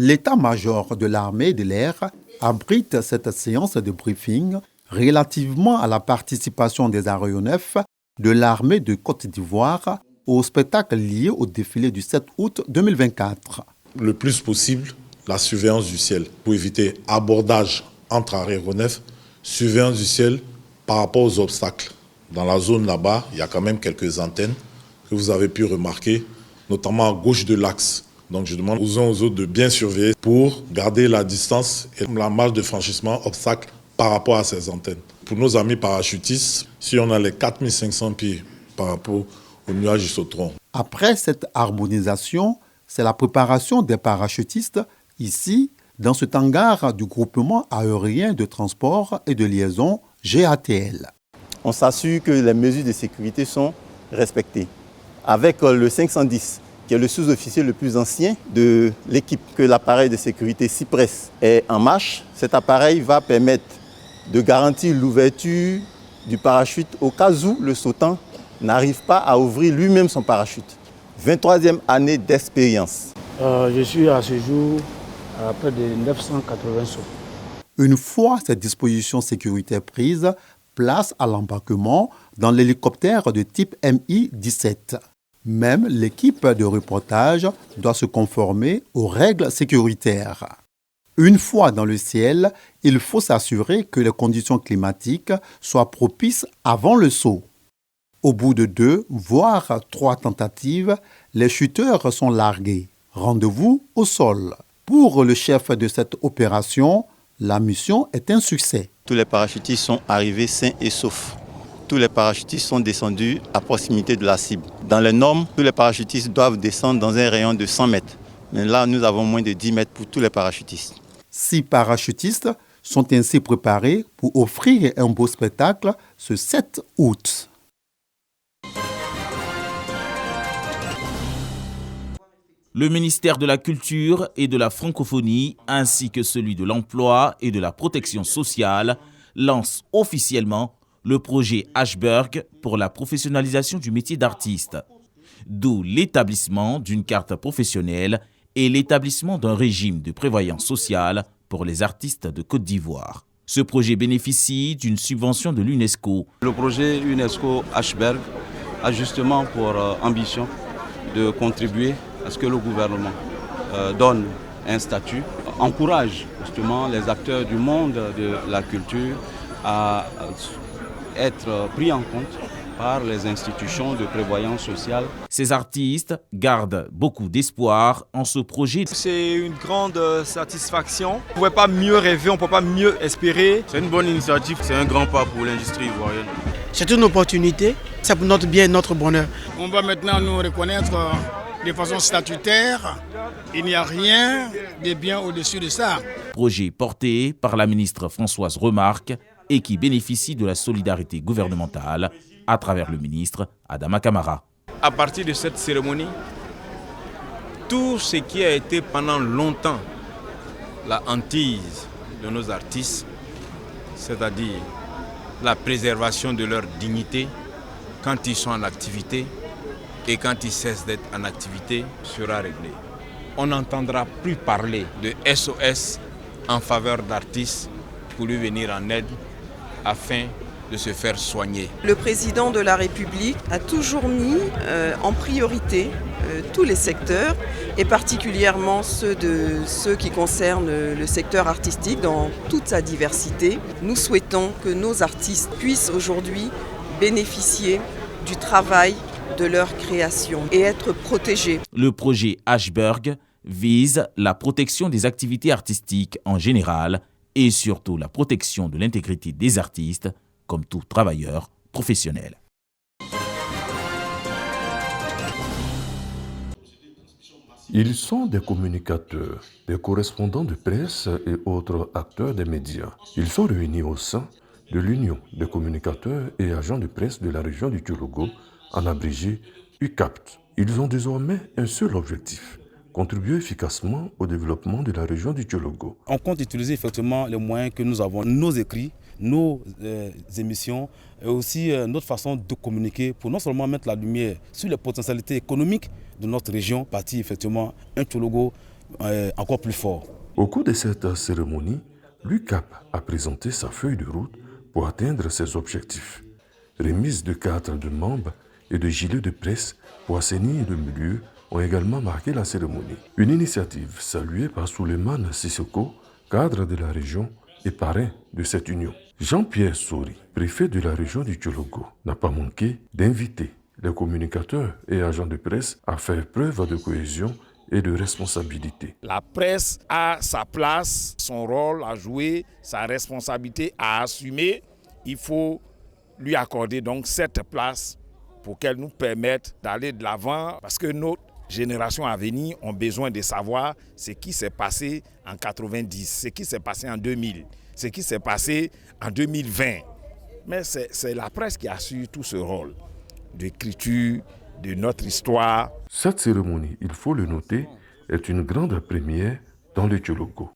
L'état-major de l'armée de l'air abrite cette séance de briefing relativement à la participation des aéronefs de l'armée de Côte d'Ivoire au spectacle lié au défilé du 7 août 2024. Le plus possible, la surveillance du ciel pour éviter abordage entre aéronefs, surveillance du ciel par rapport aux obstacles. Dans la zone là-bas, il y a quand même quelques antennes que vous avez pu remarquer, notamment à gauche de l'axe. Donc je demande aux uns aux autres de bien surveiller pour garder la distance et la marge de franchissement obstacle par rapport à ces antennes. Pour nos amis parachutistes, si on a les 4500 pieds par rapport au nuage du Sautron. Après cette harmonisation, c'est la préparation des parachutistes ici, dans cet hangar du groupement aérien de transport et de liaison GATL. On s'assure que les mesures de sécurité sont respectées. Avec le 510, qui est le sous-officier le plus ancien de l'équipe, que l'appareil de sécurité Cypress est en marche, cet appareil va permettre de garantir l'ouverture du parachute au cas où le sautant n'arrive pas à ouvrir lui-même son parachute. 23e année d'expérience. Je suis à ce jour à près de 980 sauts. Une fois ces dispositions sécuritaires prises, place à l'embarquement dans l'hélicoptère de type Mi-17. Même l'équipe de reportage doit se conformer aux règles sécuritaires. Une fois dans le ciel, il faut s'assurer que les conditions climatiques soient propices avant le saut. Au bout de 2, voire 3 tentatives, les chuteurs sont largués. Rendez-vous au sol. Pour le chef de cette opération, la mission est un succès. Tous les parachutistes sont arrivés sains et saufs. Tous les parachutistes sont descendus à proximité de la cible. Dans les normes, tous les parachutistes doivent descendre dans un rayon de 100 mètres. Mais là, nous avons moins de 10 mètres pour tous les parachutistes. 6 parachutistes sont ainsi préparés pour offrir un beau spectacle ce 7 août. Le ministère de la Culture et de la Francophonie, ainsi que celui de l'Emploi et de la Protection sociale, lancent officiellement le projet Ashberg pour la professionnalisation du métier d'artiste, d'où l'établissement d'une carte professionnelle et l'établissement d'un régime de prévoyance sociale pour les artistes de Côte d'Ivoire. Ce projet bénéficie d'une subvention de l'UNESCO. Le projet UNESCO Ashberg a justement pour ambition de contribuer à ce que le gouvernement donne un statut, encourage justement les acteurs du monde de la culture à être pris en compte par les institutions de prévoyance sociale. Ces artistes gardent beaucoup d'espoir en ce projet. C'est une grande satisfaction. On ne pouvait pas mieux rêver, on ne peut pas mieux espérer. C'est une bonne initiative, c'est un grand pas pour l'industrie ivoirienne. C'est une opportunité, c'est pour notre bien et notre bonheur. On va maintenant nous reconnaître de façon statutaire. Il n'y a rien de bien au-dessus de ça. Projet porté par la ministre Françoise Remarque et qui bénéficie de la solidarité gouvernementale à travers le ministre Adama Kamara. À partir de cette cérémonie, tout ce qui a été pendant longtemps la hantise de nos artistes, c'est-à-dire la préservation de leur dignité quand ils sont en activité et quand ils cessent d'être en activité, sera réglé. On n'entendra plus parler de SOS en faveur d'artistes pour lui venir en aide afin de se faire soigner. Le président de la République a toujours mis en priorité tous les secteurs et particulièrement ceux qui concernent le secteur artistique dans toute sa diversité. Nous souhaitons que nos artistes puissent aujourd'hui bénéficier du travail de leur création et être protégés. Le projet Ashberg vise la protection des activités artistiques en général et surtout la protection de l'intégrité des artistes comme tout travailleur professionnel. Ils sont des communicateurs, des correspondants de presse et autres acteurs des médias. Ils sont réunis au sein de l'Union des communicateurs et agents de presse de la région du Tchologo, en abrégé UCAPT. Ils ont désormais un seul objectif: contribuer efficacement au développement de la région du Tchologo. On compte utiliser effectivement les moyens que nous avons, nos écrits, nos émissions et aussi notre façon de communiquer pour non seulement mettre la lumière sur les potentialités économiques de notre région, partie effectivement un Tchologo encore plus fort. Au cours de cette cérémonie, l'UCAP a présenté sa feuille de route pour atteindre ses objectifs. Remise de cadres de membres et de gilets de presse pour assainir le milieu ont également marqué la cérémonie. Une initiative saluée par Souleymane Sissoko, cadre de la région et parrain de cette union. Jean-Pierre Sori, préfet de la région du Tchologo, n'a pas manqué d'inviter les communicateurs et agents de presse à faire preuve de cohésion et de responsabilité. La presse a sa place, son rôle à jouer, sa responsabilité à assumer. Il faut lui accorder donc cette place pour qu'elle nous permette d'aller de l'avant, parce que nos générations à venir ont besoin de savoir ce qui s'est passé en 90, ce qui s'est passé en 2000, ce qui s'est passé en 2020. Mais c'est la presse qui assure tout ce rôle d'écriture de notre histoire. Cette cérémonie, il faut le noter, est une grande première dans le Tchologo.